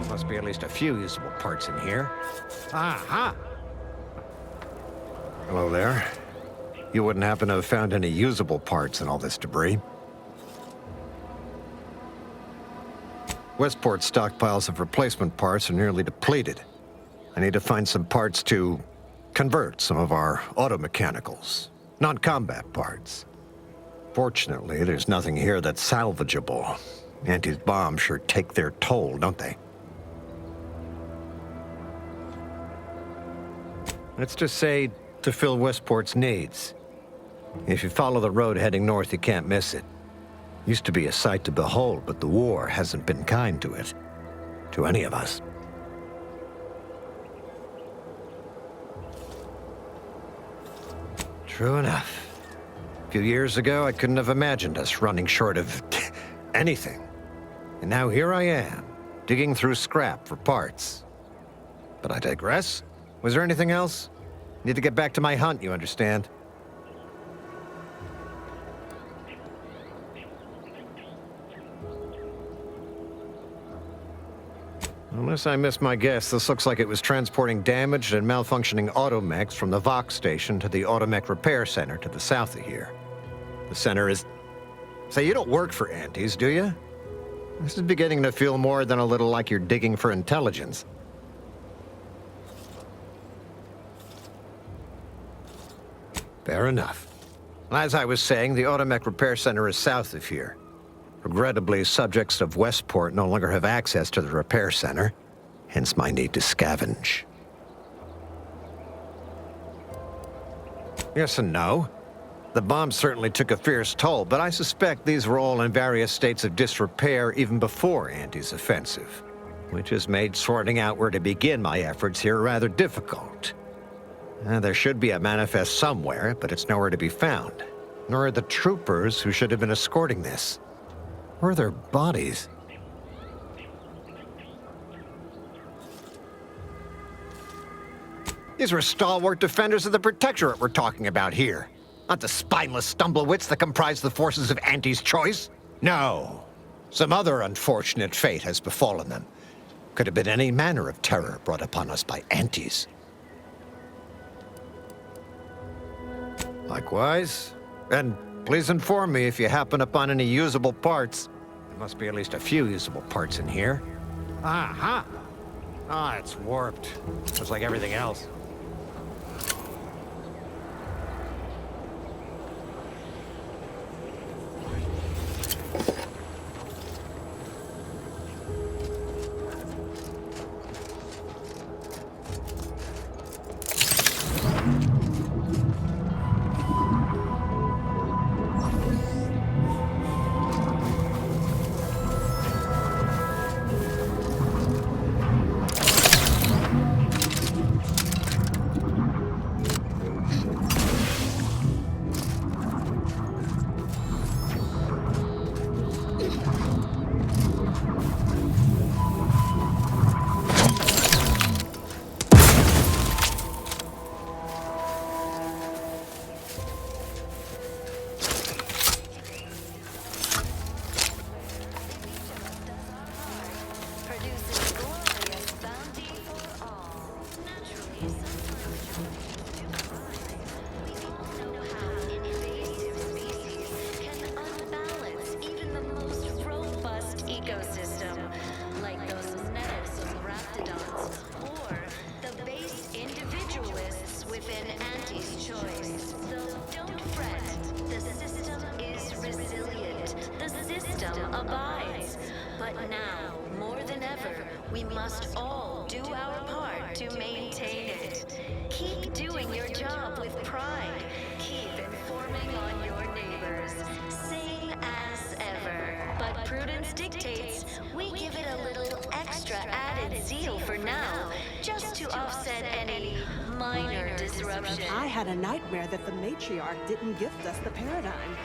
Must be at least a few usable parts in here. Aha! Hello there. You wouldn't happen to have found any usable parts in all this debris? Westport's stockpiles of replacement parts are nearly depleted. I need to find some parts to convert some of our auto-mechanicals, non-combat parts. Fortunately, there's nothing here that's salvageable. Auntie's bombs sure take their toll, don't they? Let's just say to fill Westport's needs. If you follow the road heading north, you can't miss it. Used to be a sight to behold, but the war hasn't been kind to it. To any of us. True enough. A few years ago, I couldn't have imagined us running short of anything. And now here I am, digging through scrap for parts. But I digress. Was there anything else? Need to get back to my hunt, you understand? Unless I missed my guess, this looks like it was transporting damaged and malfunctioning automechs from the Vox station to the Automech Repair Center to the south of here. The center is... Say, you don't work for Antes, do you? This is beginning to feel more than a little like you're digging for intelligence. Fair enough. As I was saying, the Automech Repair Center is south of here. Regrettably, subjects of Westport no longer have access to the repair center, hence my need to scavenge. Yes and no. The bombs certainly took a fierce toll, but I suspect these were all in various states of disrepair even before Andy's offensive, which has made sorting out where to begin my efforts here rather difficult. There should be a manifest somewhere, but it's nowhere to be found. Nor are the troopers who should have been escorting this. Where are their bodies? These were stalwart defenders of the Protectorate we're talking about here. Not the spineless stumblewits that comprise the forces of Anti's choice. No. Some other unfortunate fate has befallen them. Could have been any manner of terror brought upon us by Antis. Likewise. And please inform me if you happen upon any usable parts. There must be at least a few usable parts in here. Aha! Ah, it's warped. Just like everything else. Abides. But now, more than ever, we must all do our part to maintain it. Keep doing your job with pride. Keep informing on your neighbors. Same as ever. But prudence dictates we give it a little extra added zeal for now, just to offset any minor disruption. I had a nightmare that the matriarch didn't gift us the paradigm.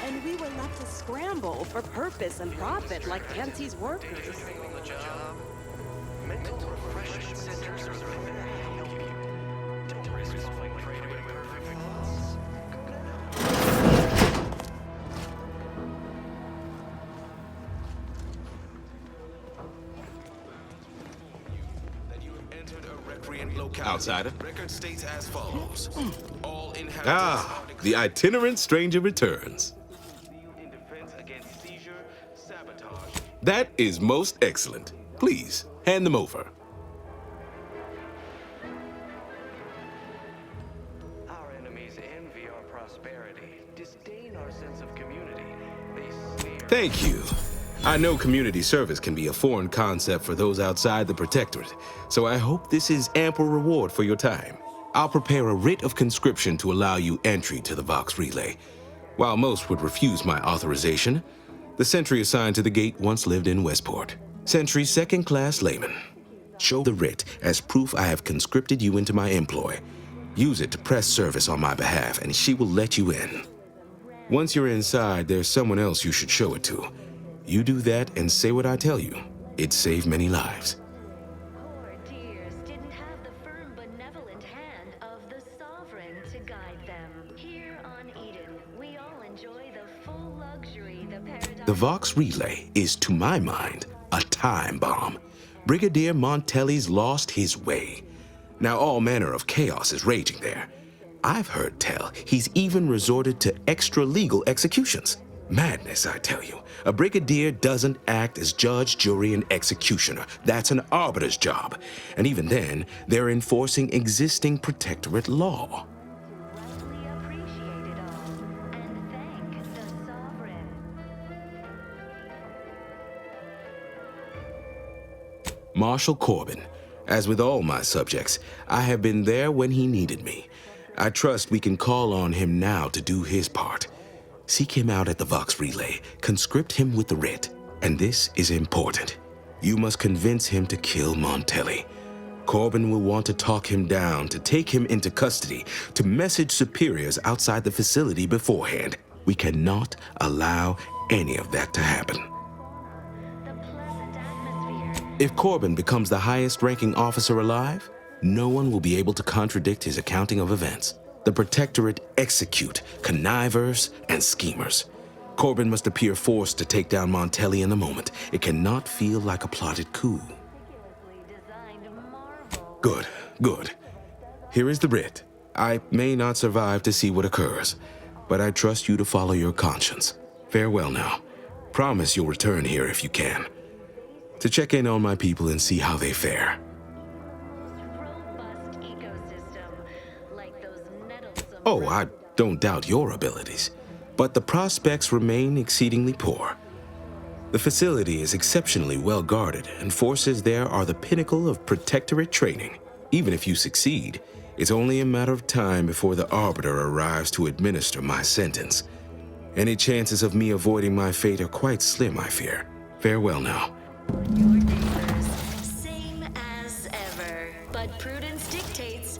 And we were left to scramble for purpose and profit like Anti's workers. On the job, mental refreshment centers are there to help you. Don't risk falling prey to imperfect thoughts. That you have entered a recreant locality. Outsider. Record states as follows. All inhabitants The itinerant stranger returns. in defense against seizure, sabotage. That is most excellent. Please, hand them over. Our enemies envy our prosperity, disdain our sense of community. They sneer. Thank you. I know community service can be a foreign concept for those outside the Protectorate, so I hope this is ample reward for your time. I'll prepare a writ of conscription to allow you entry to the Vox Relay. While most would refuse my authorization, the sentry assigned to the gate once lived in Westport. Sentry second-class layman. Show the writ as proof I have conscripted you into my employ. Use it to press service on my behalf, and she will let you in. Once you're inside, there's someone else you should show it to. You do that and say what I tell you. It'd save many lives. Poor dears didn't have the firm, benevolent hand of the sovereign to guide them. Here on Eden, we all enjoy the full luxury the paradise. The Vox Relay is, to my mind, a time bomb. Brigadier Montelli's lost his way. Now all manner of chaos is raging there. I've heard tell he's even resorted to extra-legal executions. Madness, I tell you. A brigadier doesn't act as judge, jury, and executioner. That's an arbiter's job. And even then, they're enforcing existing protectorate law. Rightly appreciate it all, and thank the sovereign. Marshal Corbin. As with all my subjects, I have been there when he needed me. I trust we can call on him now to do his part. Seek him out at the Vox Relay, conscript him with the writ, and this is important. You must convince him to kill Montelli. Corbin will want to talk him down, to take him into custody, to message superiors outside the facility beforehand. We cannot allow any of that to happen. The pleasant atmosphere. If Corbin becomes the highest-ranking officer alive, no one will be able to contradict his accounting of events. The Protectorate execute connivers and schemers. Corbin must appear forced to take down Montelli in the moment. It cannot feel like a plotted coup. Good, good. Here is the writ. I may not survive to see what occurs, but I trust you to follow your conscience. Farewell now. Promise you'll return here if you can, to check in on my people and see how they fare. Robust ecosystem, like those nettlesome Oh, I don't doubt your abilities, but the prospects remain exceedingly poor. The facility is exceptionally well guarded, and forces there are the pinnacle of Protectorate training. Even if you succeed, it's only a matter of time before the Arbiter arrives to administer my sentence. Any chances of me avoiding my fate are quite slim, I fear. Farewell now. your neighbors. Same as ever. But prudence dictates.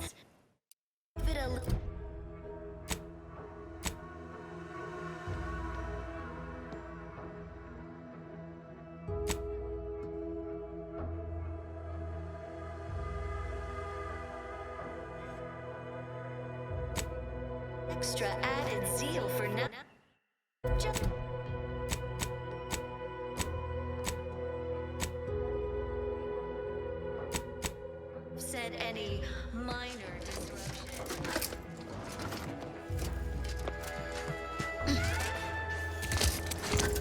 Give it a extra added zeal for now. Just said any minor disruption.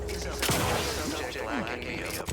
Is a subject lacking a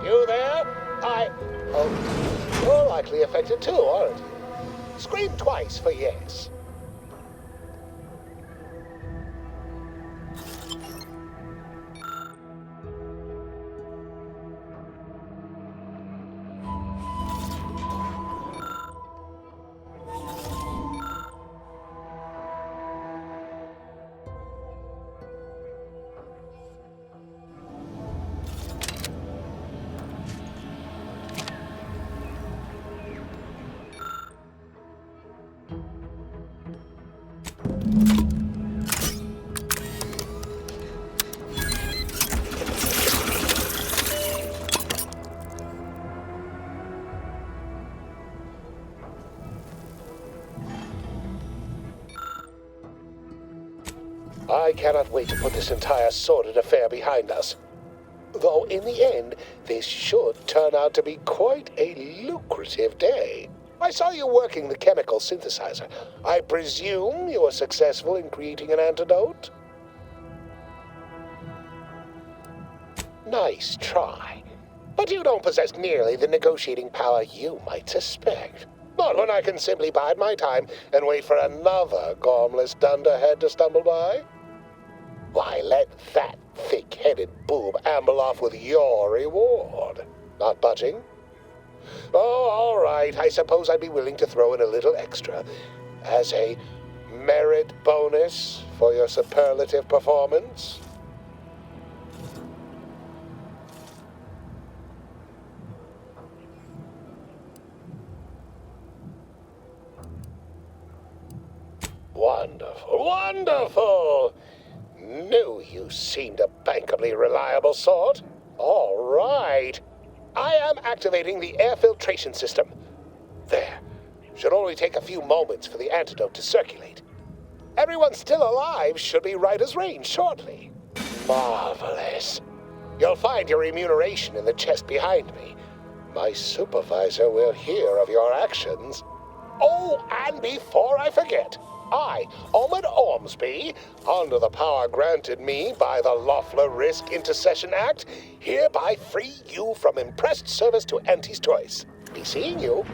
You there? Oh, you're likely affected too, aren't you? Scream twice for yes. I cannot wait to put this entire sordid affair behind us. Though in the end, this should turn out to be quite a lucrative day. I saw you working the chemical synthesizer. I presume you were successful in creating an antidote? Nice try. But you don't possess nearly the negotiating power you might suspect. Not when I can simply bide my time and wait for another gormless dunderhead to stumble by. Why, let that thick-headed boob amble off with your reward. Not budging? Oh, all right. I suppose I'd be willing to throw in a little extra as a merit bonus for your superlative performance. Wonderful, wonderful! Knew you seemed a bankably reliable sort. All right. I am activating the air filtration system. There. Should only take a few moments for the antidote to circulate. Everyone still alive should be right as rain shortly. Marvelous. You'll find your remuneration in the chest behind me. My supervisor will hear of your actions. Oh, and before I forget, I, Omid Ormsby, under the power granted me by the Loeffler Risk Intercession Act, hereby free you from impressed service to Auntie's Choice. Be seeing you.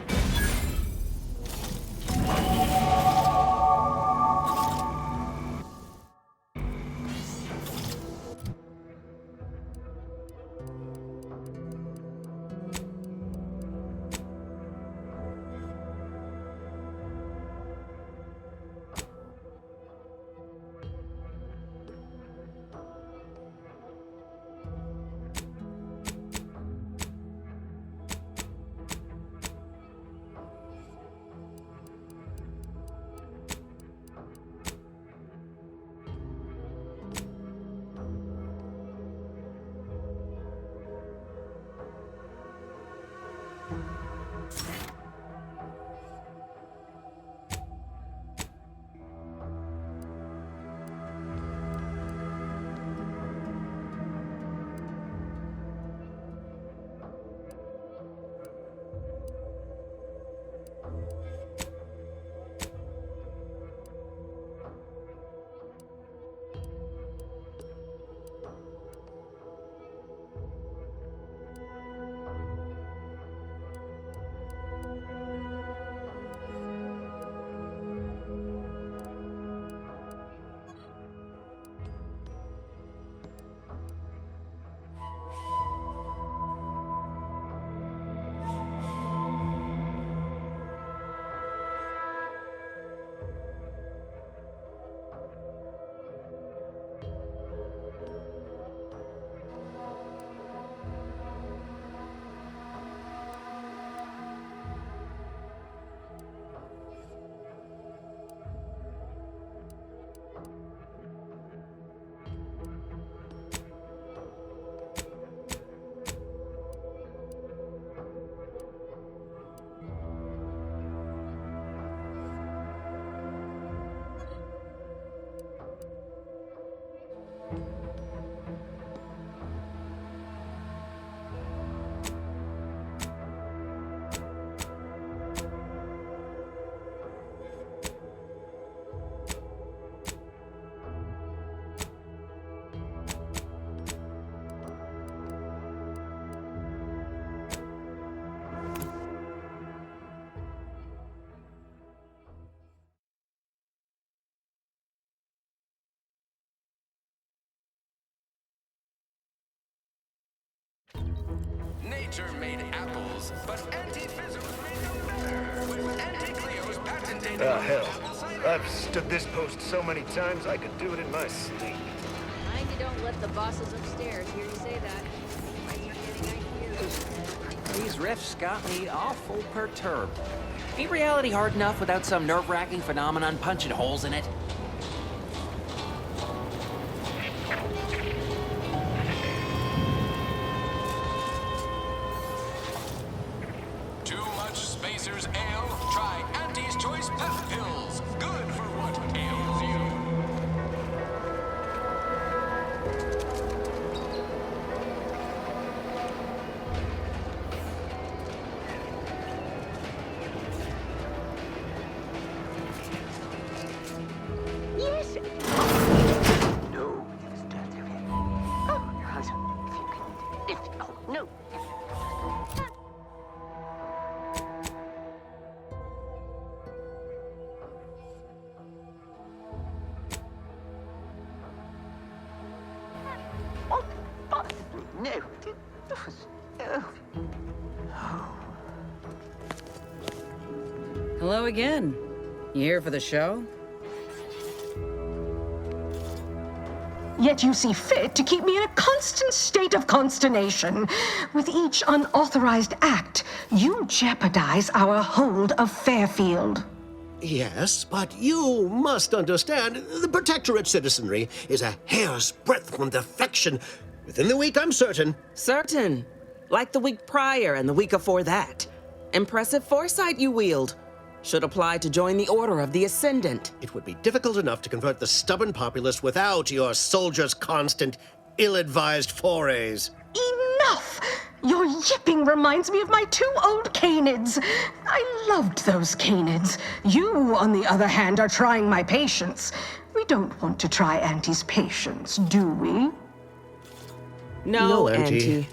Nature made apples, but Anti-Fizzles made them better with Anti-Cleo's patented... Ah, hell. I've stood this post so many times I could do it in my sleep. Mind you don't let the bosses upstairs hear you say that. Might be getting ideas. These riffs got me awful perturbed. Ain't reality hard enough without some nerve-wracking phenomenon punching holes in it? Too much Spacer's Ale? Try Auntie's Choice Pep Pills. Good for what ails you. Yes. No. Oh, your eyes. If you can. Oh, no. Oh, no. Hello again. You here for the show? Yet you see fit to keep me in a constant state of consternation. With each unauthorized act, you jeopardize our hold of Fairfield. Yes, but you must understand, the Protectorate citizenry is a hair's breadth from defection. Within the week, I'm certain. Certain. Like the week prior and the week before that. Impressive foresight you wield. Should apply to join the Order of the Ascendant. It would be difficult enough to convert the stubborn populace without your soldiers' constant, ill-advised forays. Enough! Your yipping reminds me of my 2 old canids. I loved those canids. You, on the other hand, are trying my patience. We don't want to try Auntie's patience, do we? No, Auntie.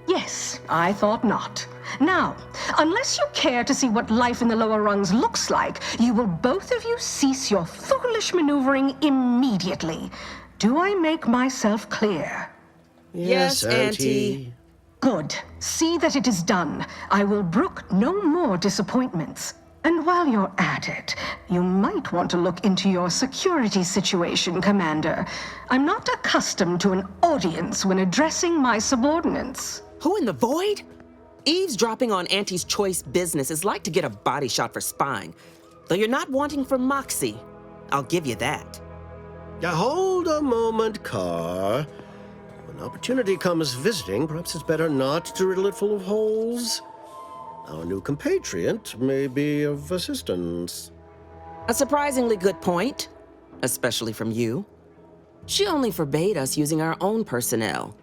Yes, I thought not. Now, unless you care to see what life in the lower rungs looks like, you will both of you cease your foolish maneuvering immediately. Do I make myself clear? Yes, Auntie. Good. See that it is done. I will brook no more disappointments. And while you're at it, you might want to look into your security situation, Commander. I'm not accustomed to an audience when addressing my subordinates. Who in the void? Eavesdropping on Auntie's choice business is like to get a body shot for spying. Though you're not wanting for moxie. I'll give you that. Now, hold a moment, Carr. When opportunity comes visiting, perhaps it's better not to riddle it full of holes. Our new compatriot may be of assistance. A surprisingly good point, especially from you. She only forbade us using our own personnel.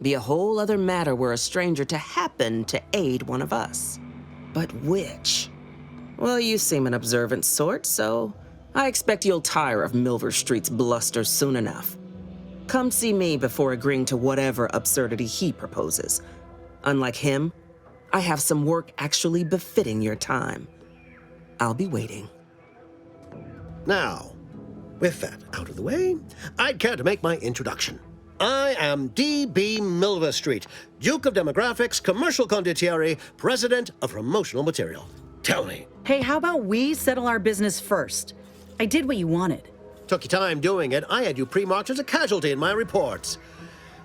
Be a whole other matter were a stranger to happen to aid one of us. But which? Well, you seem an observant sort, so I expect you'll tire of Milver Street's bluster soon enough. Come see me before agreeing to whatever absurdity he proposes. Unlike him, I have some work actually befitting your time. I'll be waiting. Now, with that out of the way, I'd care to make my introduction. I am D.B. Milver Street, Duke of Demographics, Commercial Condottieri, President of Promotional Material. Tell me. Hey, how about we settle our business first? I did what you wanted. Took you time doing it. I had you pre-marked as a casualty in my reports.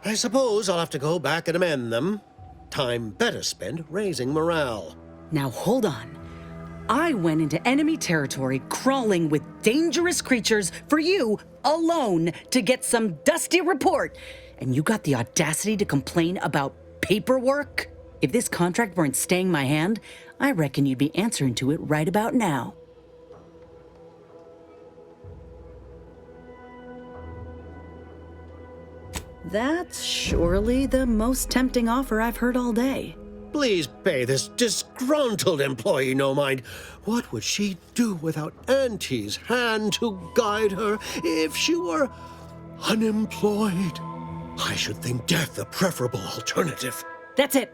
I suppose I'll have to go back and amend them. Time better spent raising morale. Now hold on. I went into enemy territory crawling with dangerous creatures for you alone to get some dusty report. And you got the audacity to complain about paperwork? If this contract weren't staying my hand, I reckon you'd be answering to it right about now. That's surely the most tempting offer I've heard all day. Please pay this disgruntled employee no mind. What would she do without Auntie's hand to guide her if she were unemployed? I should think death the preferable alternative. That's it.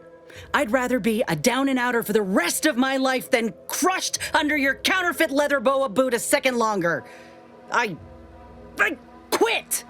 I'd rather be a down-and-outer for the rest of my life than crushed under your counterfeit leather boa boot a second longer. I quit!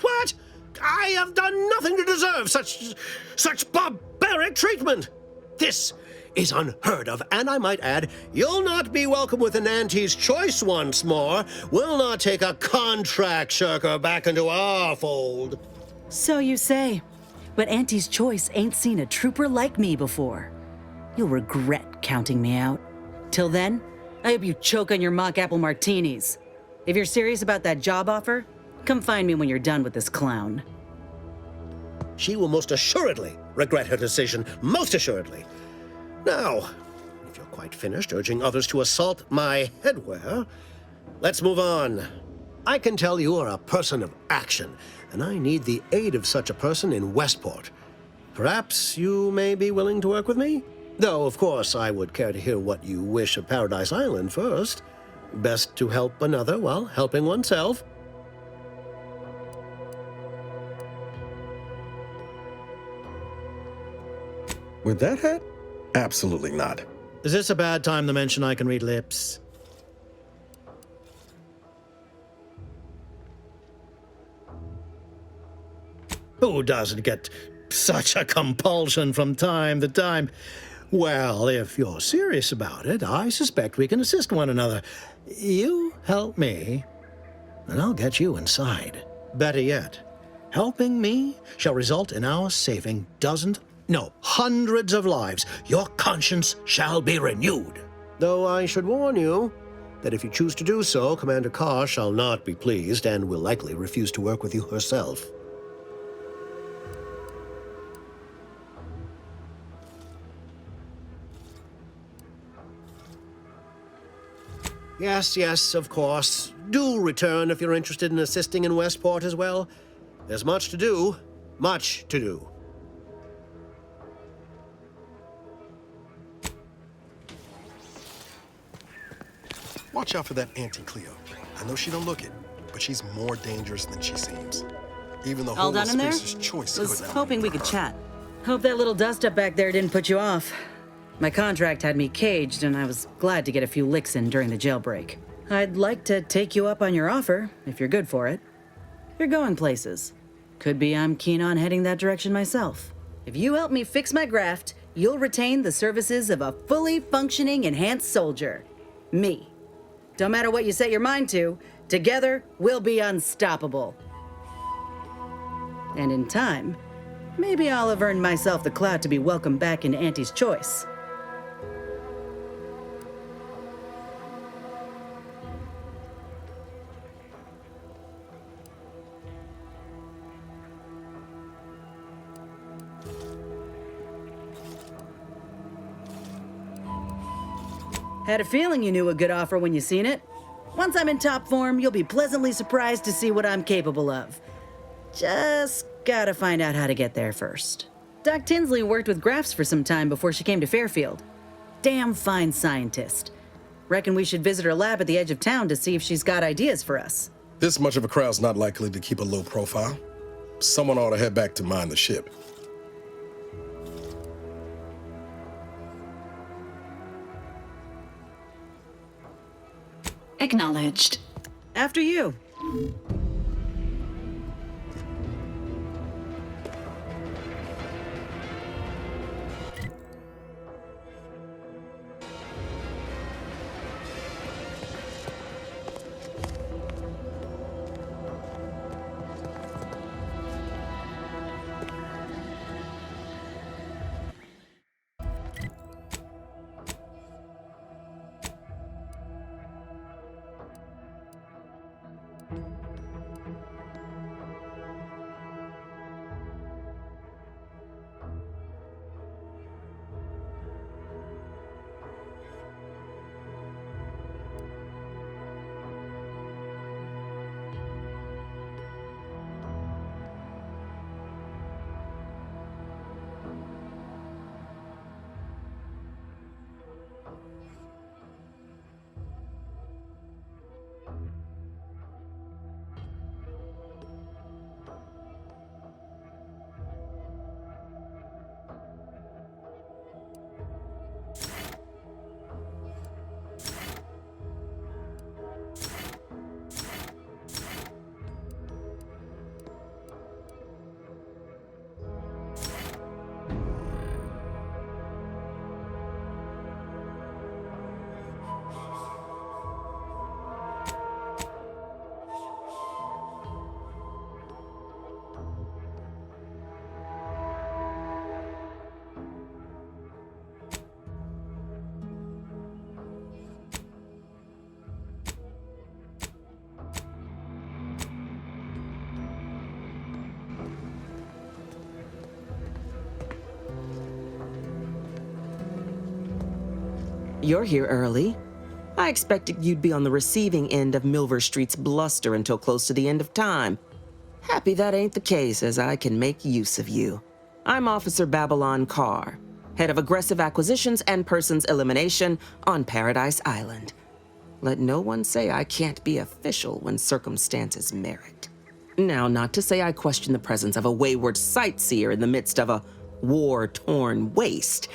What? I have done nothing to deserve such barbaric treatment. This is unheard of, and I might add, you'll not be welcome within Auntie's choice once more. We'll not take a contract shirker back into our fold. So you say, but Auntie's choice ain't seen a trooper like me before. You'll regret counting me out. Till then, I hope you choke on your mock apple martinis. If you're serious about that job offer, come find me when you're done with this clown. She will most assuredly regret her decision, most assuredly. Now, if you're quite finished urging others to assault my headwear, let's move on. I can tell you are a person of action, and I need the aid of such a person in Westport. Perhaps you may be willing to work with me? Though, of course, I would care to hear what you wish of Paradise Island first. Best to help another while helping oneself. With that hat? Absolutely not. Is this a bad time to mention I can read lips? Who doesn't get such a compulsion from time to time? Well, if you're serious about it, I suspect we can assist one another. You help me, and I'll get you inside. Better yet, Helping me shall result in our saving dozens, no, hundreds of lives. Your conscience shall be renewed. Though I should warn you that if you choose to do so, Commander Carr shall not be pleased and will likely refuse to work with you herself. Yes, of course. Do return if you're interested in assisting in Westport as well. There's much to do. Much to do. Watch out for that Auntie Cleo. I know she don't look it, but she's more dangerous than she seems. Even the All whole done in there? Spacer's Choice Was could hoping we could chat. Hope that little dust up back there didn't put you off. My contract had me caged, and I was glad to get a few licks in during the jailbreak. I'd like to take you up on your offer, if you're good for it. You're going places. Could be I'm keen on heading that direction myself. If you help me fix my graft, you'll retain the services of a fully functioning enhanced soldier. Me. Don't matter what you set your mind to, together we'll be unstoppable. And in time, maybe I'll have earned myself the clout to be welcomed back into Auntie's Choice. Had a feeling you knew a good offer when you seen it. Once I'm in top form, you'll be pleasantly surprised to see what I'm capable of. Just gotta find out how to get there first. Doc Tinsley worked with Grafs for some time before she came to Fairfield. Damn fine scientist. Reckon we should visit her lab at the edge of town to see if she's got ideas for us. This much of a crowd's not likely to keep a low profile. Someone ought to head back to mind the ship. Acknowledged. After you. You're here early. I expected you'd be on the receiving end of Milver Street's bluster until close to the end of time. Happy that ain't the case, as I can make use of you. I'm Officer Babylon Carr, head of aggressive acquisitions and persons elimination on Paradise Island. Let no one say I can't be official when circumstances merit. Now, not to say I question the presence of a wayward sightseer in the midst of a war-torn waste,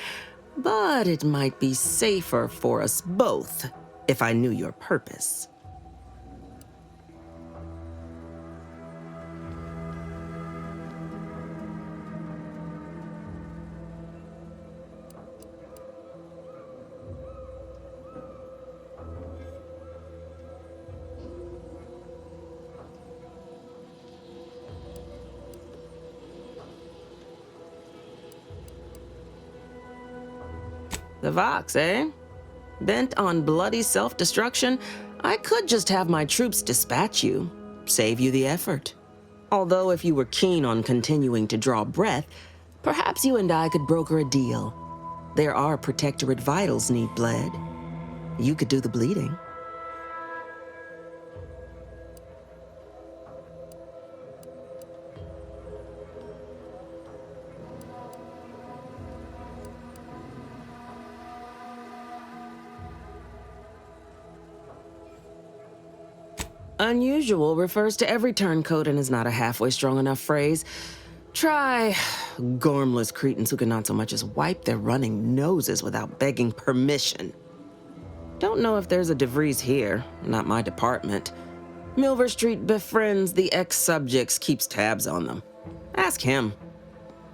but it might be safer for us both if I knew your purpose. The Vox, eh? Bent on bloody self-destruction, I could just have my troops dispatch you, save you the effort. Although if you were keen on continuing to draw breath, perhaps you and I could broker a deal. There are Protectorate vitals need bled. You could do the bleeding. Unusual refers to every turncoat and is not a halfway strong enough phrase. Try gormless cretins who can not so much as wipe their running noses without begging permission. Don't know if there's a DeVries here, not my department. Milver Street befriends the ex-subjects, keeps tabs on them. Ask him.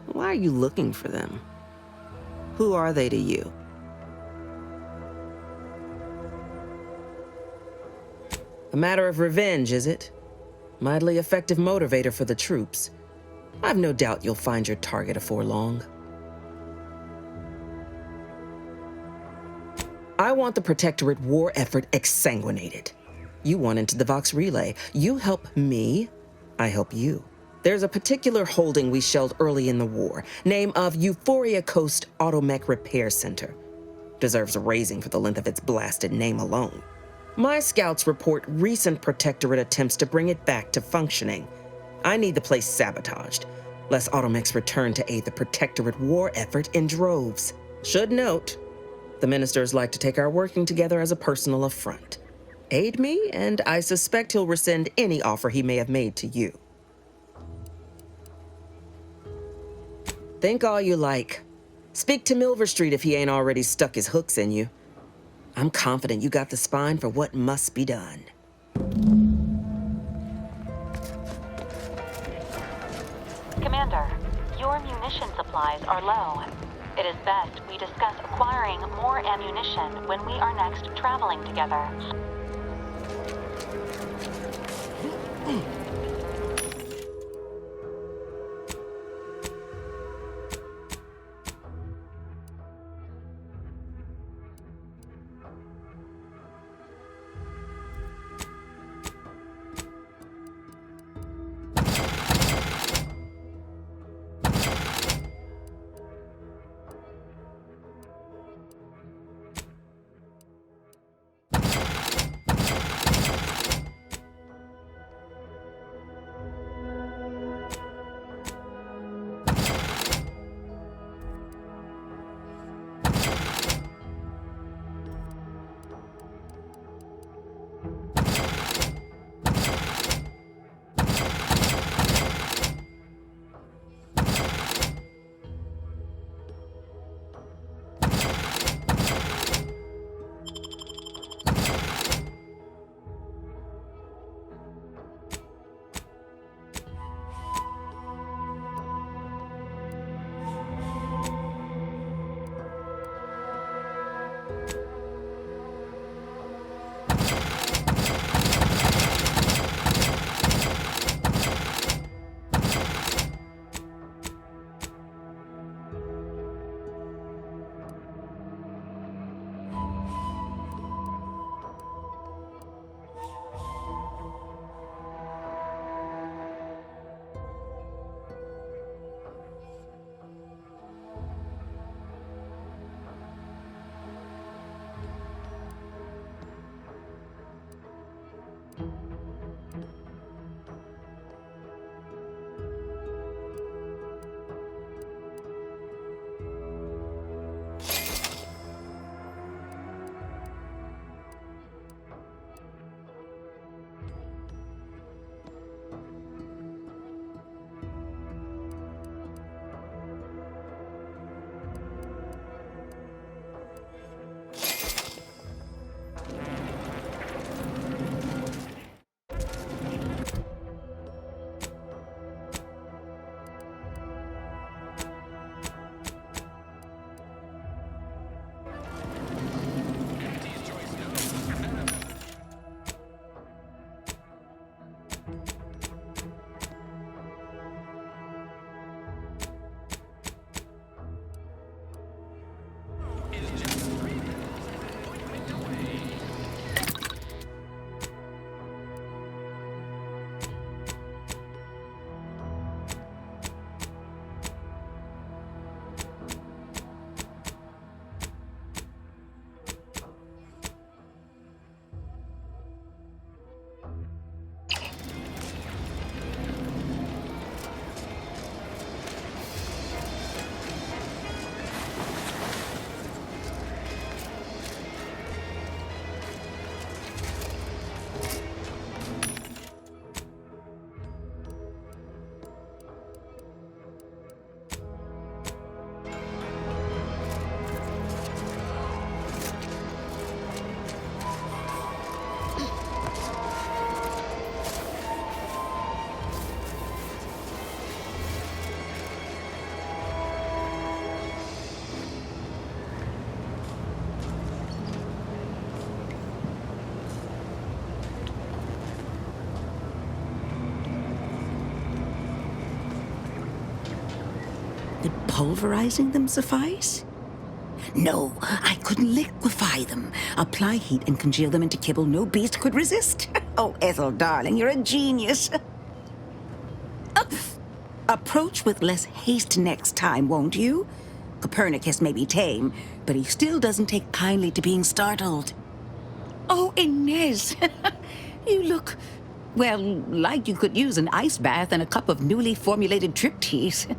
Why are you looking for them? Who are they to you? A matter of revenge, is it? Mightily effective motivator for the troops. I've no doubt you'll find your target afore long. I want the Protectorate war effort exsanguinated. You want into the Vox Relay. You help me, I help you. There's a particular holding we shelled early in the war, name of Euphoria Coast Automech Repair Center. Deserves a raising for the length of its blasted name alone. My scouts report recent Protectorate attempts to bring it back to functioning. I need the place sabotaged, lest Automechs return to aid the Protectorate war effort in droves. Should note, the ministers like to take our working together as a personal affront. Aid me, and I suspect he'll rescind any offer he may have made to you. Think all you like. Speak to Milver Street if he ain't already stuck his hooks in you. I'm confident you got the spine for what must be done. Commander, your munition supplies are low. It is best we discuss acquiring more ammunition when we are next traveling together. pulverizing them suffice? No, I couldn't liquefy them. Apply heat and congeal them into kibble no beast could resist. Oh, Ethel, darling, you're a genius. Approach with less haste next time, won't you? Copernicus may be tame, but he still doesn't take kindly to being startled. Oh, Inez, you look, well, like you could use an ice bath and a cup of newly formulated Triptease.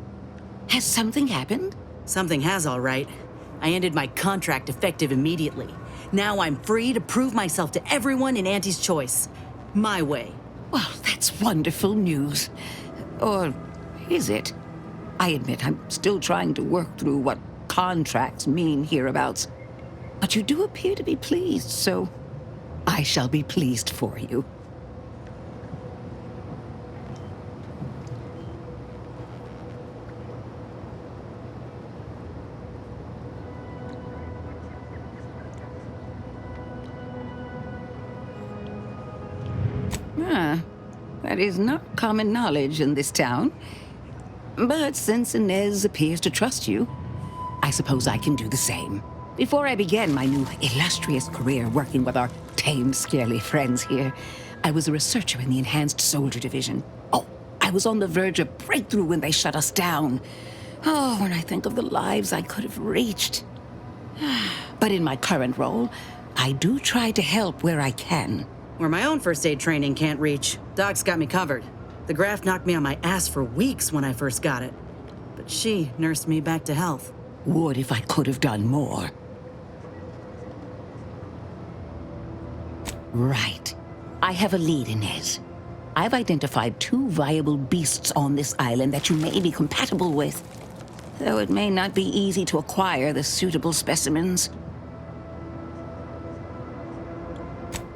Has something happened? Something has, all right. I ended my contract effective immediately. Now I'm free to prove myself to everyone in Auntie's Choice. My way. Well, that's wonderful news. Or is it? I admit I'm still trying to work through what contracts mean hereabouts. But you do appear to be pleased, so I shall be pleased for you. That is not common knowledge in this town. But since Inez appears to trust you, I suppose I can do the same. Before I began my new illustrious career working with our tame, scarily friends here, I was a researcher in the Enhanced Soldier Division. Oh, I was on the verge of breakthrough when they shut us down. Oh, when I think of the lives I could have reached. But in my current role, I do try to help where I can. Where my own first aid training can't reach, Doc's got me covered. The graft knocked me on my ass for weeks when I first got it. But she nursed me back to health. Would if I could have done more. Right. I have a lead, Inez. I've identified 2 viable beasts on this island that you may be compatible with. Though it may not be easy to acquire the suitable specimens.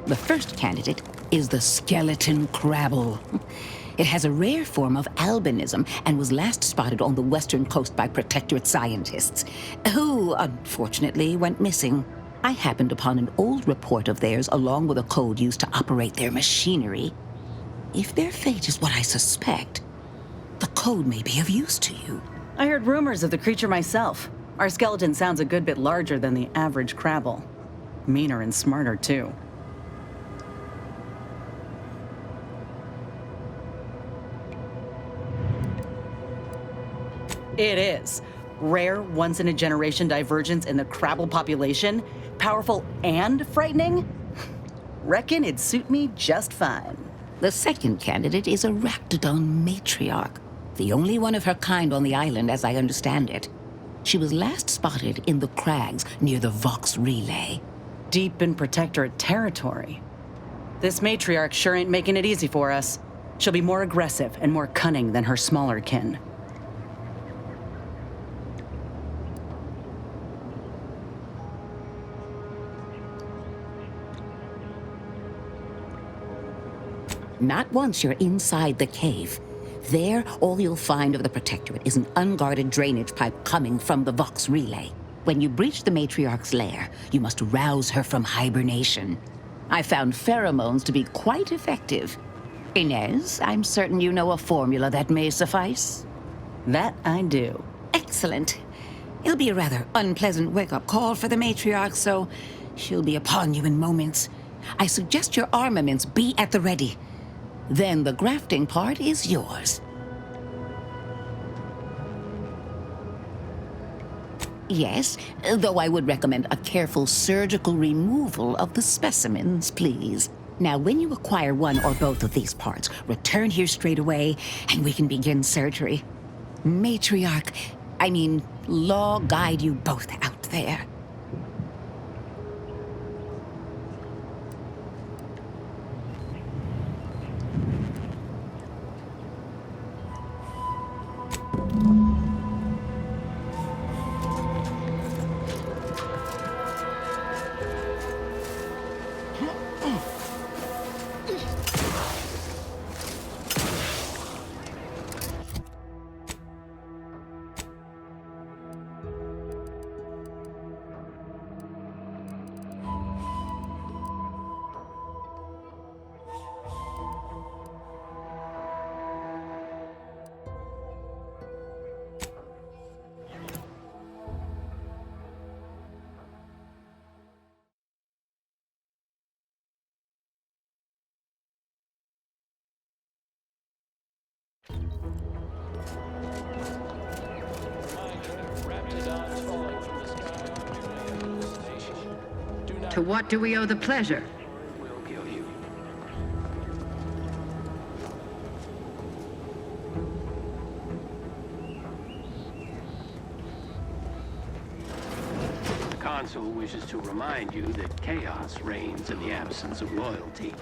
The first candidate is the skeleton crabble. It has a rare form of albinism and was last spotted on the western coast by Protectorate scientists, who, unfortunately, went missing. I happened upon an old report of theirs along with a code used to operate their machinery. If their fate is what I suspect, the code may be of use to you. I heard rumors of the creature myself. Our skeleton sounds a good bit larger than the average crabble. Meaner and smarter, too. It is. Rare, once-in-a-generation divergence in the crabble population. Powerful and frightening? Reckon it'd suit me just fine. The second candidate is a Raptidon matriarch, the only one of her kind on the island as I understand it. She was last spotted in the crags near the Vox Relay. Deep in Protectorate territory. This matriarch sure ain't making it easy for us. She'll be more aggressive and more cunning than her smaller kin. Not once you're inside the cave. There, all you'll find of the Protectorate is an unguarded drainage pipe coming from the Vox Relay. When you breach the matriarch's lair, you must rouse her from hibernation. I found pheromones to be quite effective. Inez, I'm certain you know a formula that may suffice. That I do. Excellent. It'll be a rather unpleasant wake-up call for the matriarch, so she'll be upon you in moments. I suggest your armaments be at the ready. Then the grafting part is yours. Yes, though I would recommend a careful surgical removal of the specimens, please. Now, when you acquire one or both of these parts, return here straight away, and we can begin surgery. Law guide you both out there. To what do we owe the pleasure? The Consul wishes to remind you that chaos reigns in the absence of loyalty.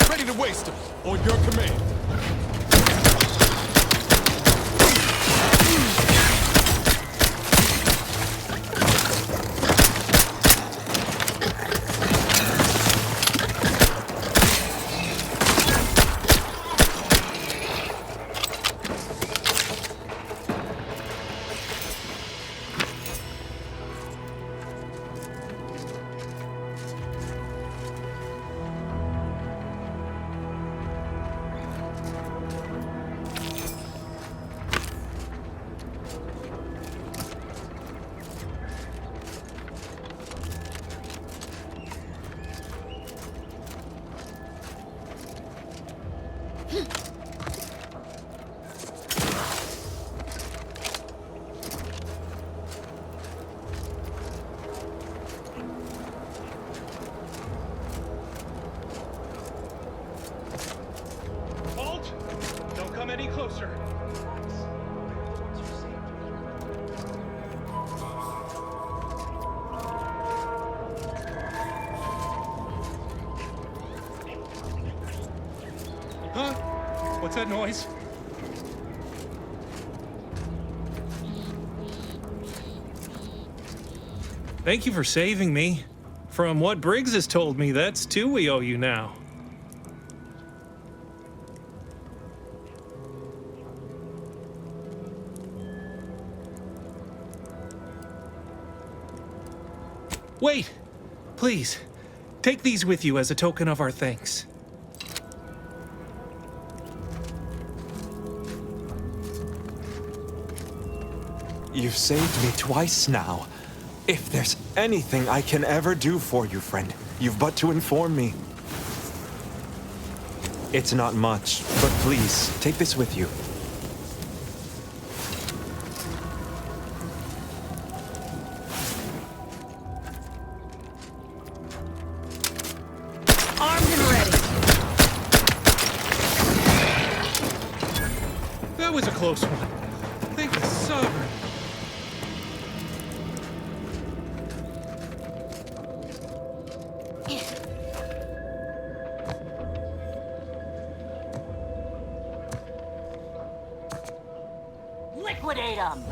Ready to waste them. On your command. Any closer. Huh? What's that noise? Thank you for saving me. From what Briggs has told me, that's two we owe you now. Wait! Please, take these with you as a token of our thanks. You've saved me twice now. If there's anything I can ever do for you, friend, you've but to inform me. It's not much, but please, take this with you. Armed and ready. That was a close one. Thank the Sovereign. Liquidate them!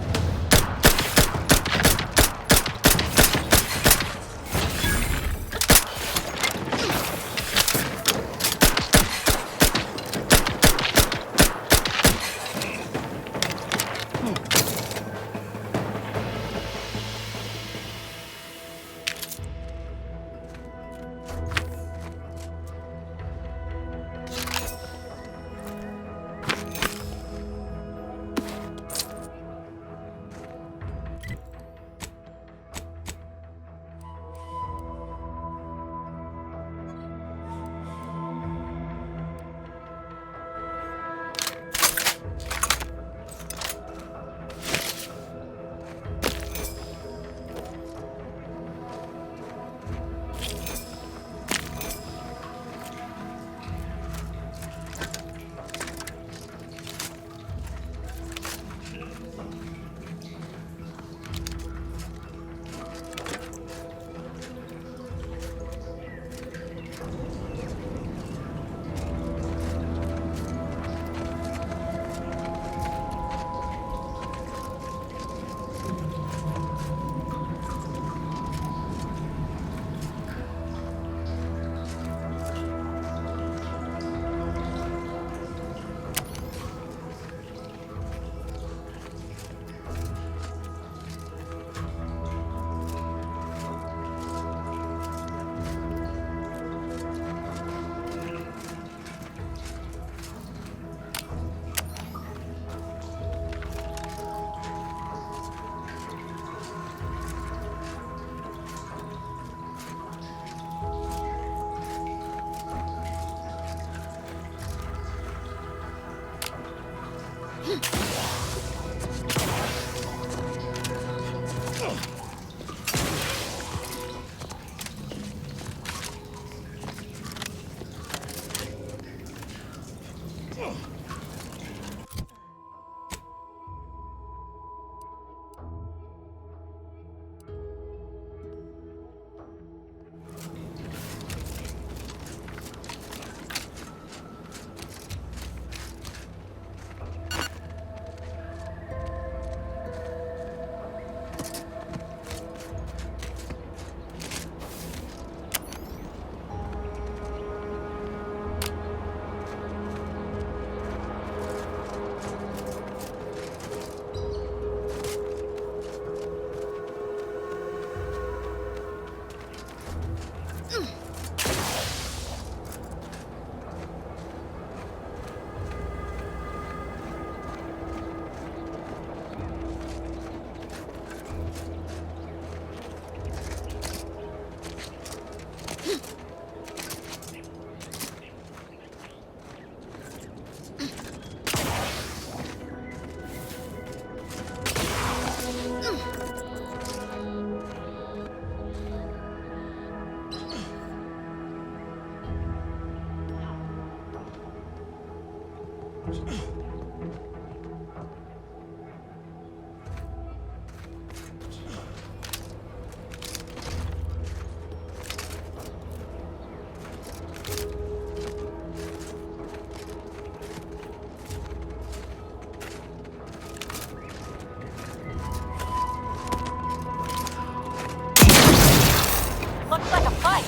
Looks like a fight.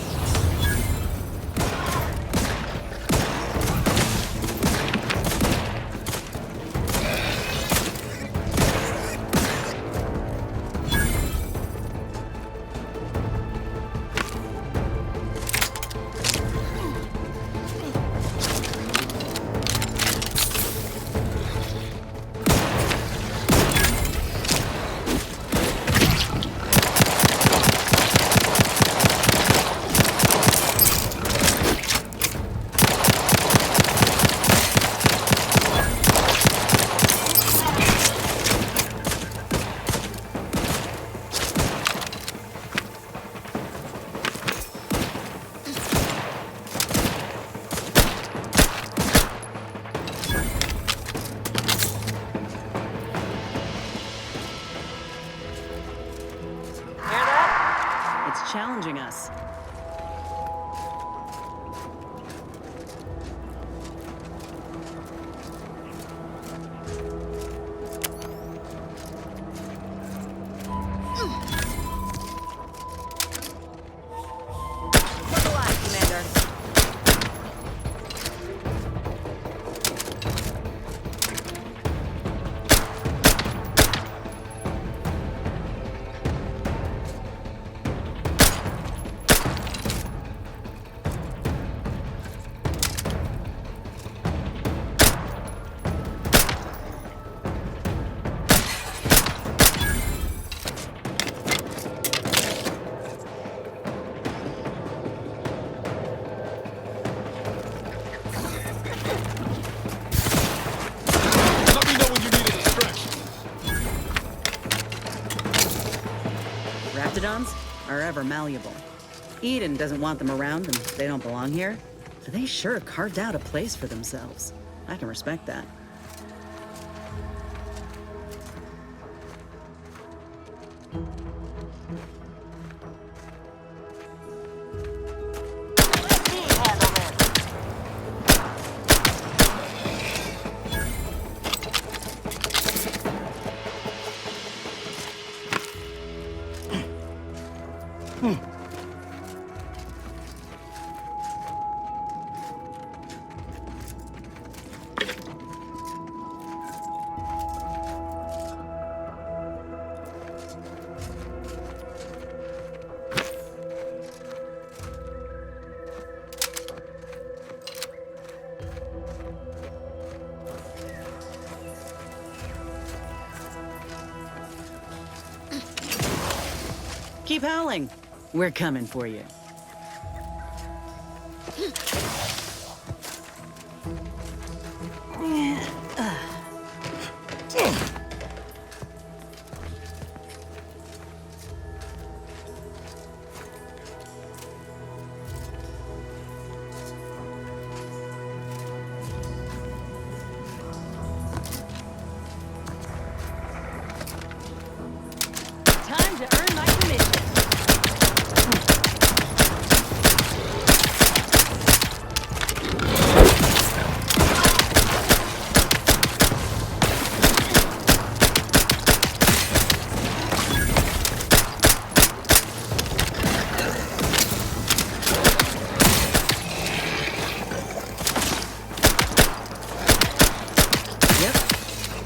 It's challenging us. Look alive, Commander. Raptidons are ever malleable. Eden doesn't want them around and they don't belong here. But they sure carved out a place for themselves. I can respect that. Keep howling. We're coming for you.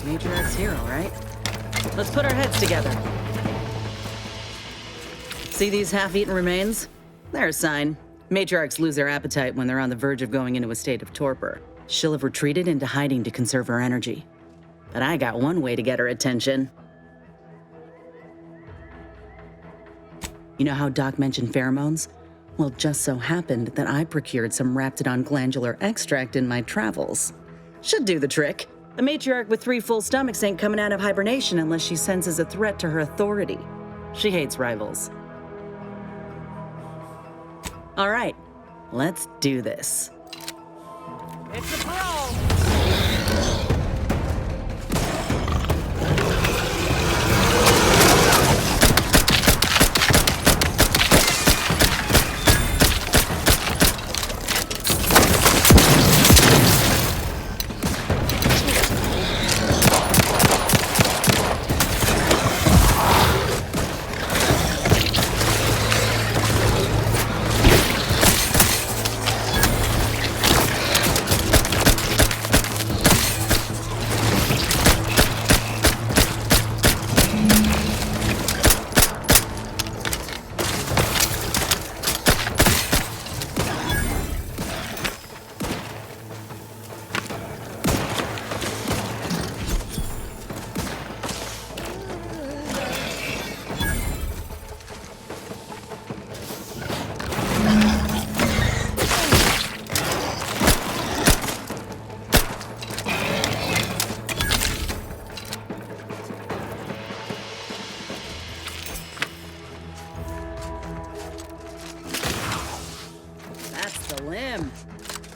Matriarch's hero, right? Let's put our heads together. See these half-eaten remains? They're a sign. Matriarchs lose their appetite when they're on the verge of going into a state of torpor. She'll have retreated into hiding to conserve her energy. But I got one way to get her attention. You know how Doc mentioned pheromones? Well, it just so happened that I procured some Raptidon glandular extract in my travels. Should do the trick. A matriarch with 3 full stomachs ain't coming out of hibernation unless she senses a threat to her authority. She hates rivals. All right, let's do this. It's a brawl!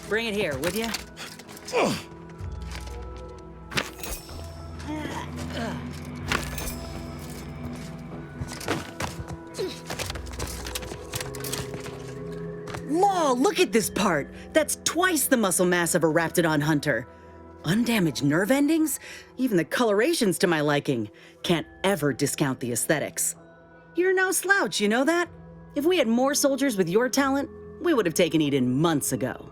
Bring it here, would you? Law, look at this part. That's twice the muscle mass of a Raptidon hunter. Undamaged nerve endings? Even the coloration's to my liking. Can't ever discount the aesthetics. You're no slouch, you know that? If we had more soldiers with your talent, we would have taken Eden months ago.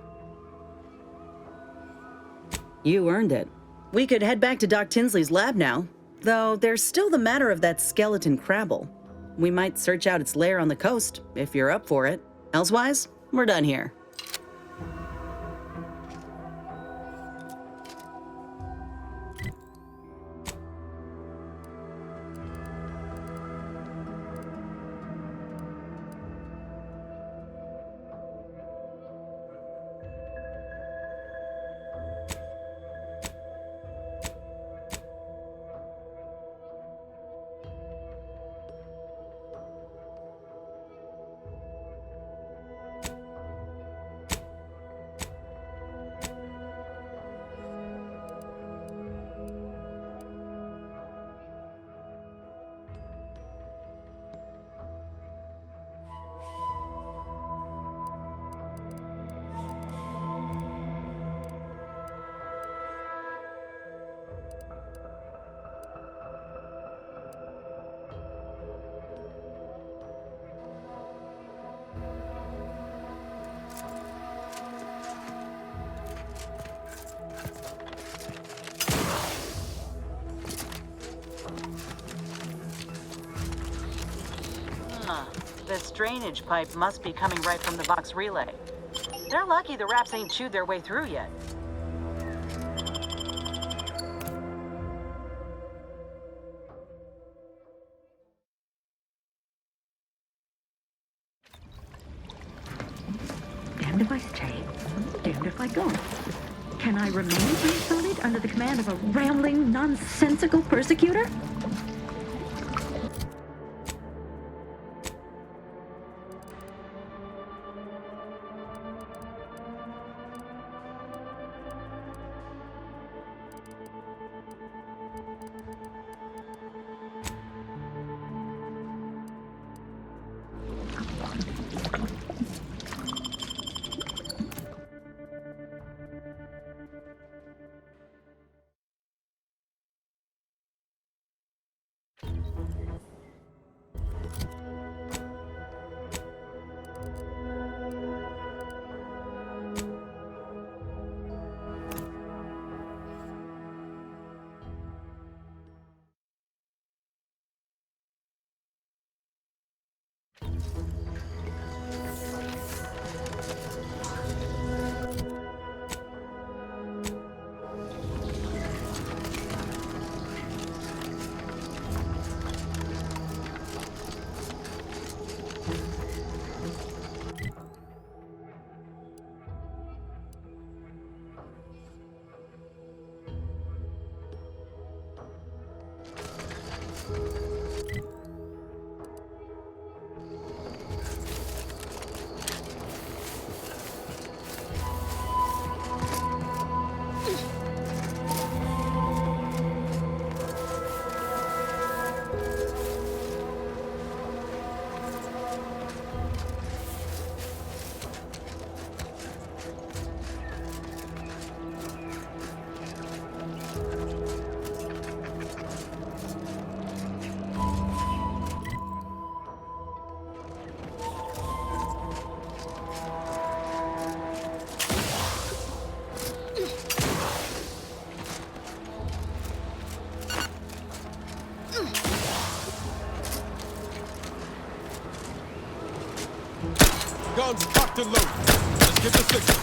You earned it. We could head back to Doc Tinsley's lab now, though there's still the matter of that skeleton Crabble. We might search out its lair on the coast, if you're up for it. Elsewise, we're done here. This drainage pipe must be coming right from the Vox relay. They're lucky the Raps ain't chewed their way through yet. Damned if I stay, damned if I go. Can I remain solid under the command of a rambling, nonsensical persecutor? rounds is locked and loaded. Let's get the signal.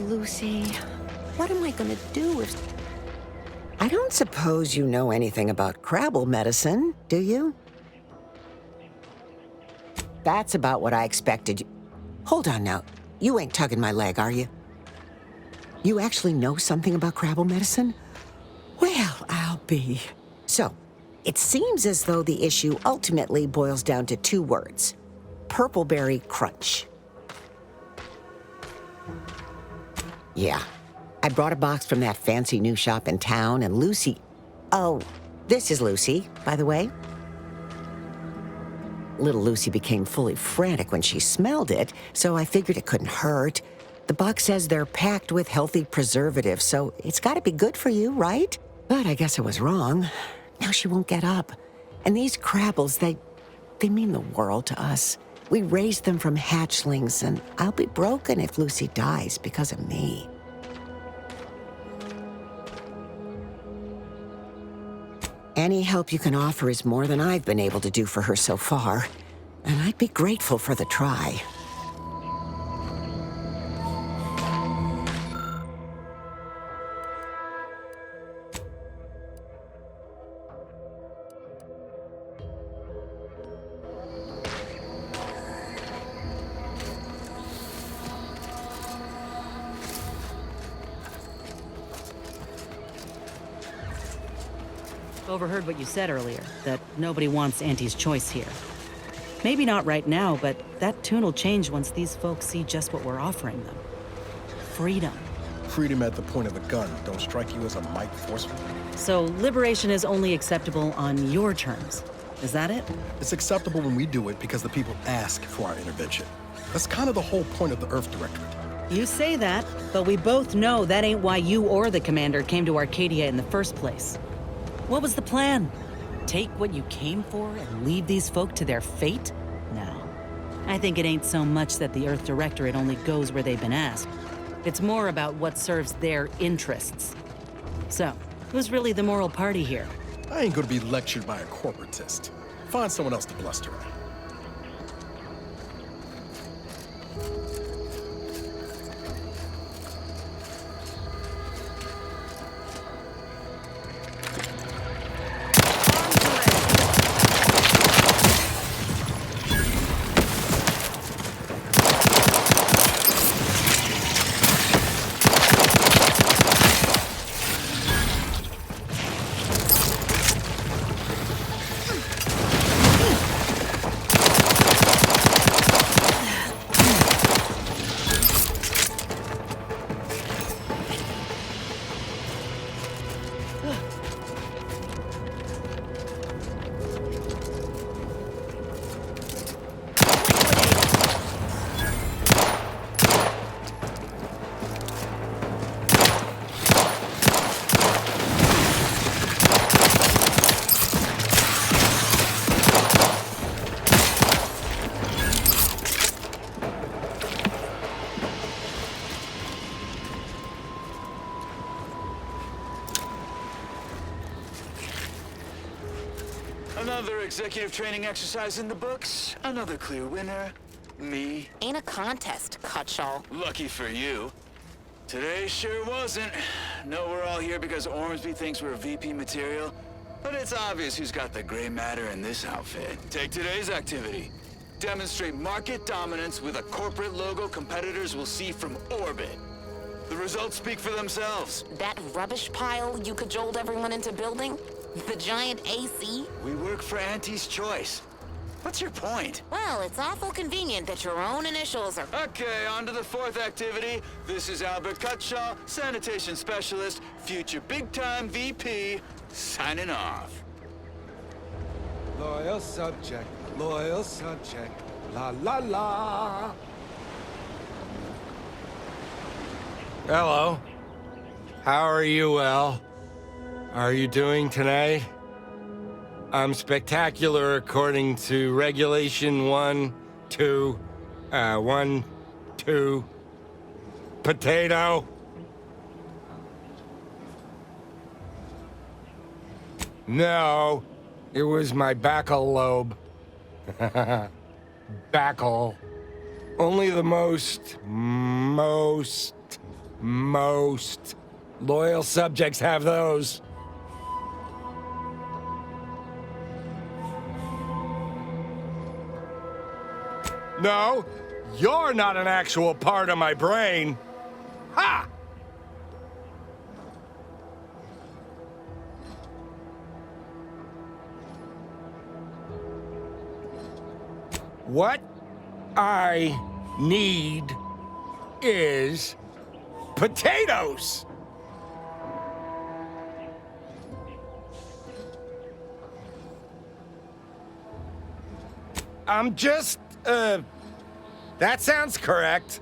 Lucy, what am I gonna do if... I don't suppose you know anything about Crabble medicine, do you? That's about what I expected. Hold on now. You ain't tugging my leg, are you? You actually know something about Crabble medicine? Well, I'll be. So, it seems as though the issue ultimately boils down to 2 words. Purpleberry crunch. Yeah. I brought a box from that fancy new shop in town, and Lucy... Oh, this is Lucy, by the way. Little Lucy became fully frantic when she smelled it, so I figured it couldn't hurt. The box says they're packed with healthy preservatives, so it's gotta be good for you, right? But I guess I was wrong. Now she won't get up. And these Crabbles, they mean the world to us. We raised them from hatchlings, and I'll be broken if Lucy dies because of me. Any help you can offer is more than I've been able to do for her so far, and I'd be grateful for the try. Overheard what you said earlier, that nobody wants Auntie's choice here. Maybe not right now, but that tune'll change once these folks see just what we're offering them. Freedom. Freedom at the point of a gun don't strike you as a might forceful? So liberation is only acceptable on your terms. Is that it? It's acceptable when we do it because the people ask for our intervention. That's kind of the whole point of the Earth Directorate. You say that, but we both know that ain't why you or the commander came to Arcadia in the first place. What was the plan? Take what you came for and leave these folk to their fate? No. I think it ain't so much that the Earth Directorate only goes where they've been asked. It's more about what serves their interests. So, who's really the moral party here? I ain't gonna be lectured by a corporatist. Find someone else to bluster at. Another executive training exercise in the books. Another clear winner. Me. Ain't a contest, Cutshall. Lucky for you. Today sure wasn't. No, we're all here because Ormsby thinks we're VP material. But it's obvious who's got the gray matter in this outfit. Take today's activity. Demonstrate market dominance with a corporate logo competitors will see from orbit. The results speak for themselves. That rubbish pile you cajoled everyone into building? The giant AC? We work for Auntie's Choice. What's your point? Well, it's awful convenient that your own initials are... Okay, on to the fourth activity. This is Albert Cutshaw, sanitation specialist, future big-time VP, signing off. Loyal subject, la la la. Hello. How are you, El? Are you doing tonight? I'm spectacular according to Regulation 1, 2, potato. No, it was my backal lobe. Backal. Only the most loyal subjects have those. No, you're not an actual part of my brain. Ha! What I need is potatoes. I'm just, that sounds correct.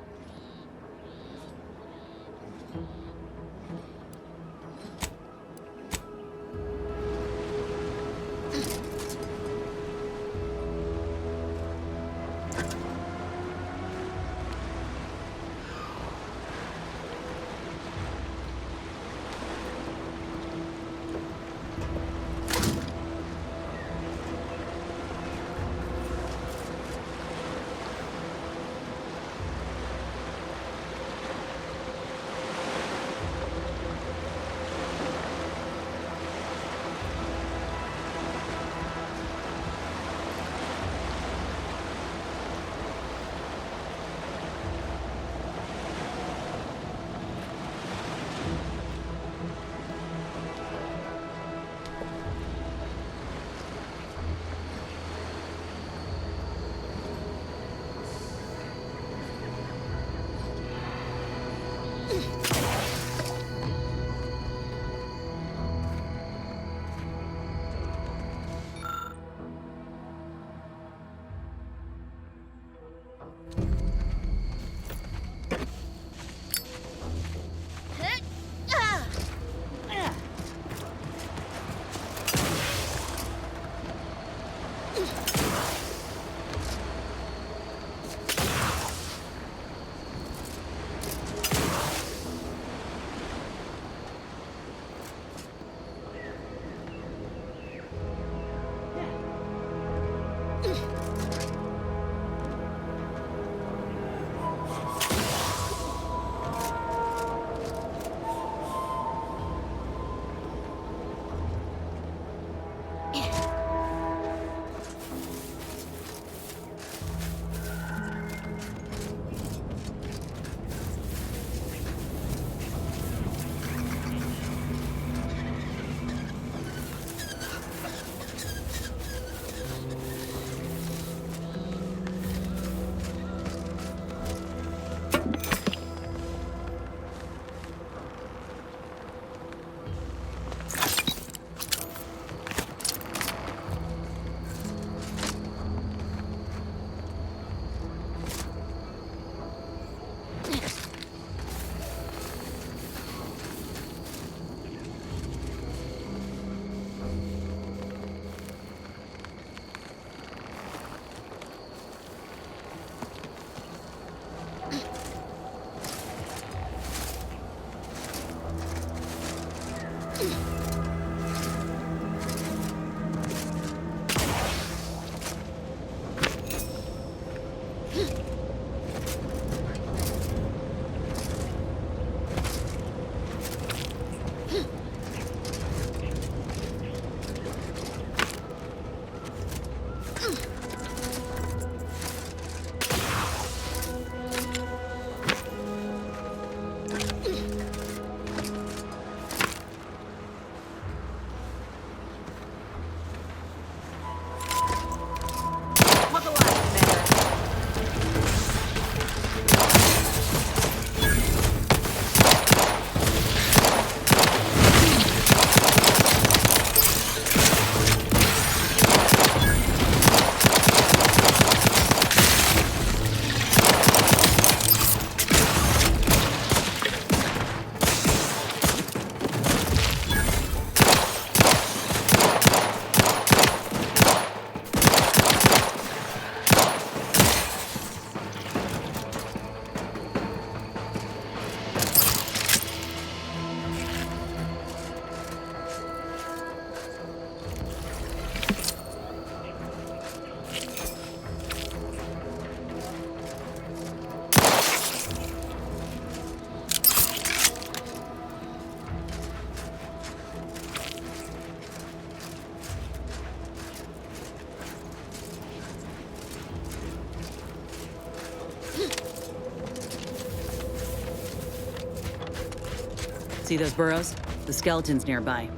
See those burrows? The skeleton's nearby.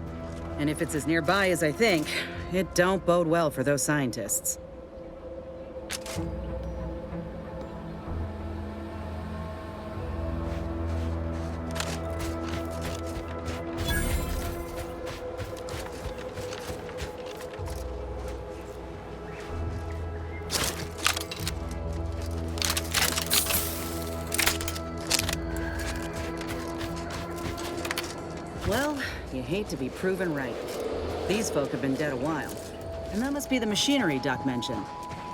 And if it's as nearby as I think, it don't bode well for those scientists. Well, you hate to be proven right. These folk have been dead a while. And that must be the machinery Doc mentioned.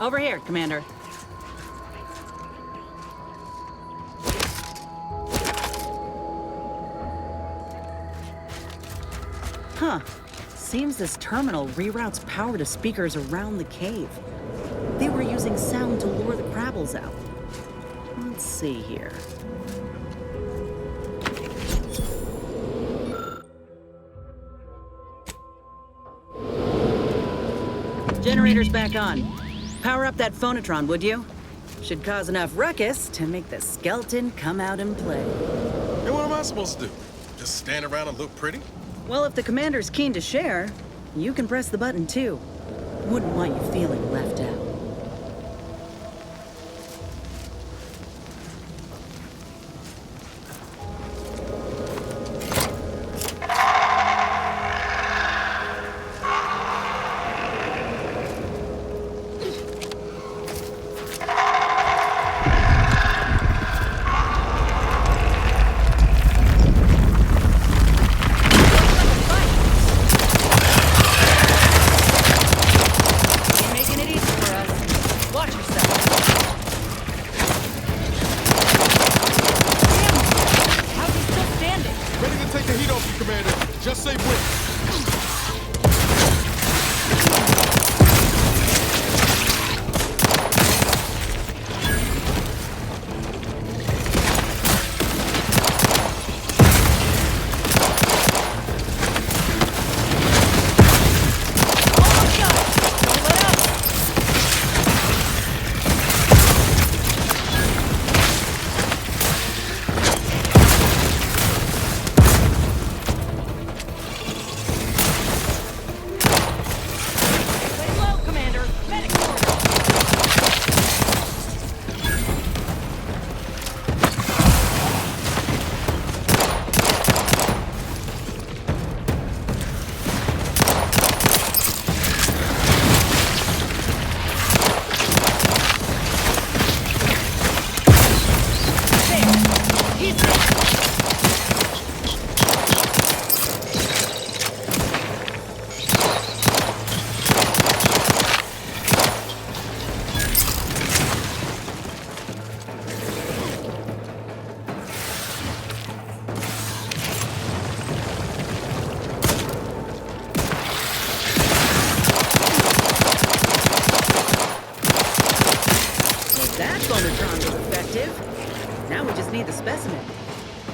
Over here, Commander. Huh. Seems this terminal reroutes power to speakers around the cave. They were using sound to lure the Krabbles out. Let's see here. Generator's back on. Power up that phonotron, would you? Should cause enough ruckus to make the skeleton come out and play. And what am I supposed to do? Just stand around and look pretty? Well, if the commander's keen to share, you can press the button too. Wouldn't want you feeling left out.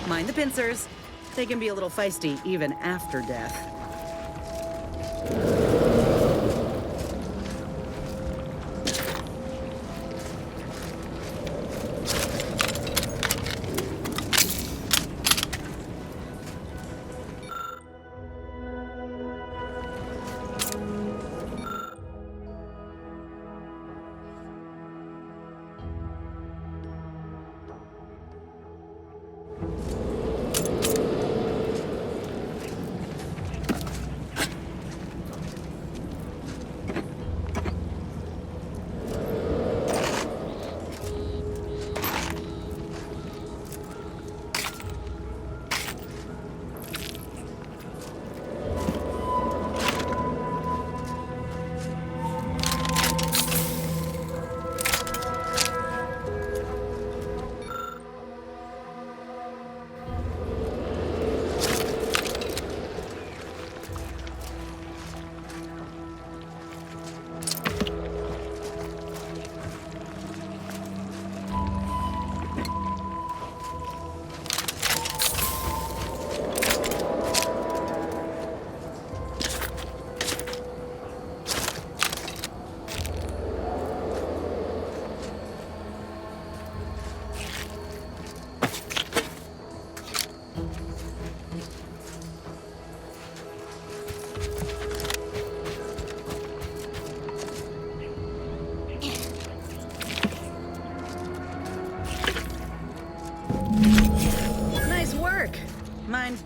Mind the pincers. They can be a little feisty even after death.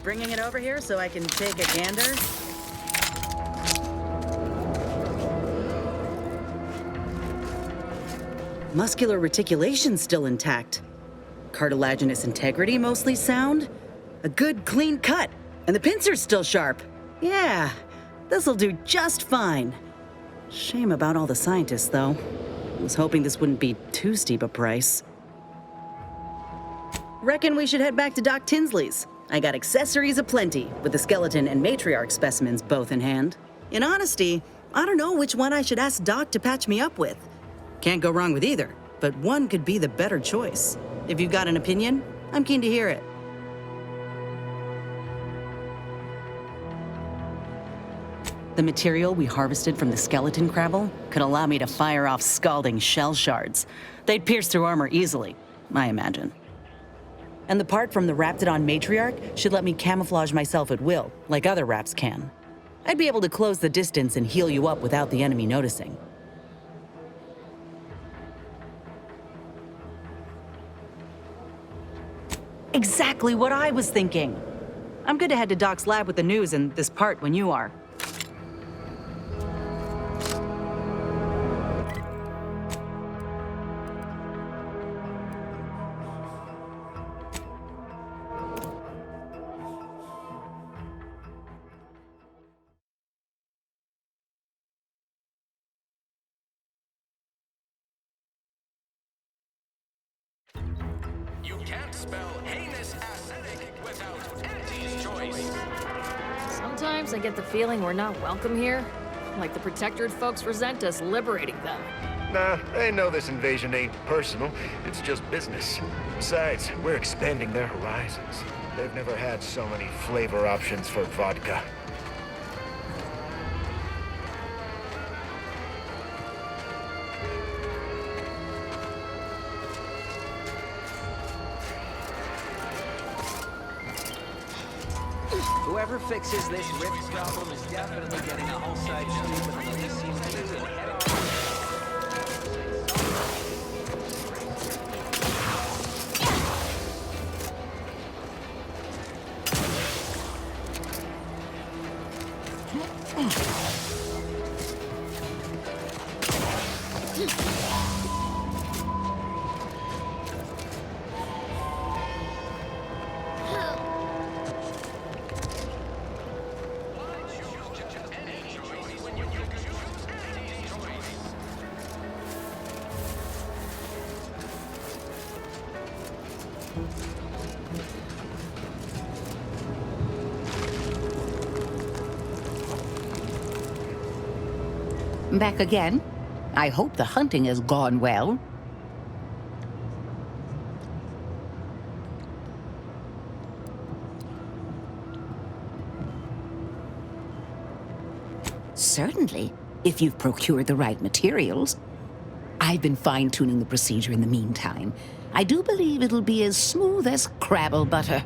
bringing it over here so I can take a gander? Muscular reticulation's still intact. Cartilaginous integrity mostly sound. A good clean cut. And the pincer's still sharp. Yeah, this'll do just fine. Shame about all the scientists, though. I was hoping this wouldn't be too steep a price. Reckon we should head back to Doc Tinsley's. I got accessories aplenty, with the skeleton and matriarch specimens both in hand. In honesty, I don't know which one I should ask Doc to patch me up with. Can't go wrong with either, but one could be the better choice. If you've got an opinion, I'm keen to hear it. The material we harvested from the skeleton crabble could allow me to fire off scalding shell shards. They'd pierce through armor easily, I imagine. And the part from the Raptidon matriarch should let me camouflage myself at will, like other Raps can. I'd be able to close the distance and heal you up without the enemy noticing. Exactly what I was thinking. I'm good to head to Doc's lab with the news and this part when you are. You can't spell heinous acidic without Auntie's choice. Sometimes I get the feeling we're not welcome here. Like the Protectorate folks resent us liberating them. Nah, they know this invasion ain't personal. It's just business. Besides, we're expanding their horizons. They've never had so many flavor options for vodka. Whoever fixes this rift problem is definitely getting a whole side cheaper than the least seems to do. Back again? I hope the hunting has gone well. Certainly, if you've procured the right materials. I've been fine-tuning the procedure in the meantime. I do believe it'll be as smooth as Crabble butter.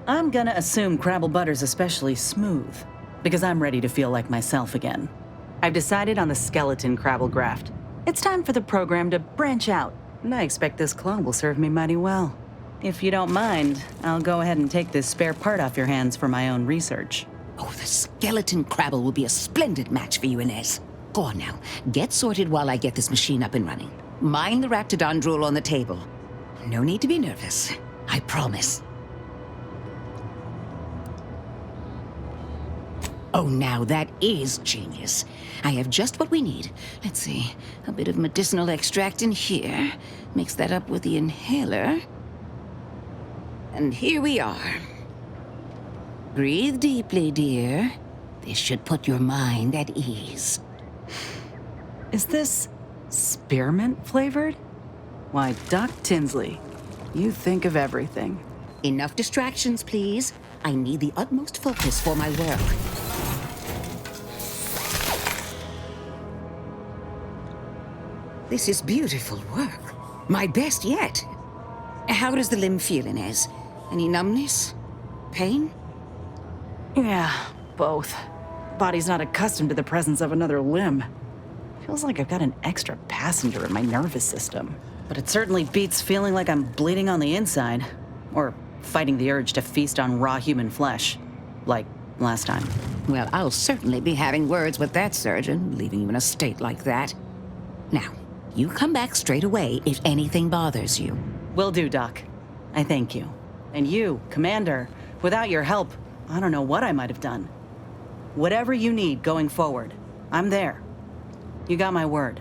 I'm gonna assume Crabble butter's especially smooth, because I'm ready to feel like myself again. I've decided on the skeleton Crabble graft. It's time for the program to branch out, and I expect this claw will serve me mighty well. If you don't mind, I'll go ahead and take this spare part off your hands for my own research. Oh, the skeleton Crabble will be a splendid match for you, Inez. Go on now. Get sorted while I get this machine up and running. Mind the Raptidon drool on the table. No need to be nervous. I promise. Oh, now that is genius. I have just what we need. Let's see. A bit of medicinal extract in here. Mix that up with the inhaler. And here we are. Breathe deeply, dear. This should put your mind at ease. Is this spearmint flavored? Why, Doc Tinsley, you think of everything. Enough distractions, please. I need the utmost focus for my work. This is beautiful work. My best yet. How does the limb feel, Inez? Any numbness? Pain? Yeah, both. Body's not accustomed to the presence of another limb. Feels like I've got an extra passenger in my nervous system. But it certainly beats feeling like I'm bleeding on the inside. Or fighting the urge to feast on raw human flesh, like last time. Well, I'll certainly be having words with that surgeon, leaving you in a state like that. Now, you come back straight away if anything bothers you. Will do, Doc. I thank you. And you, Commander, without your help, I don't know what I might have done. Whatever you need going forward, I'm there. You got my word.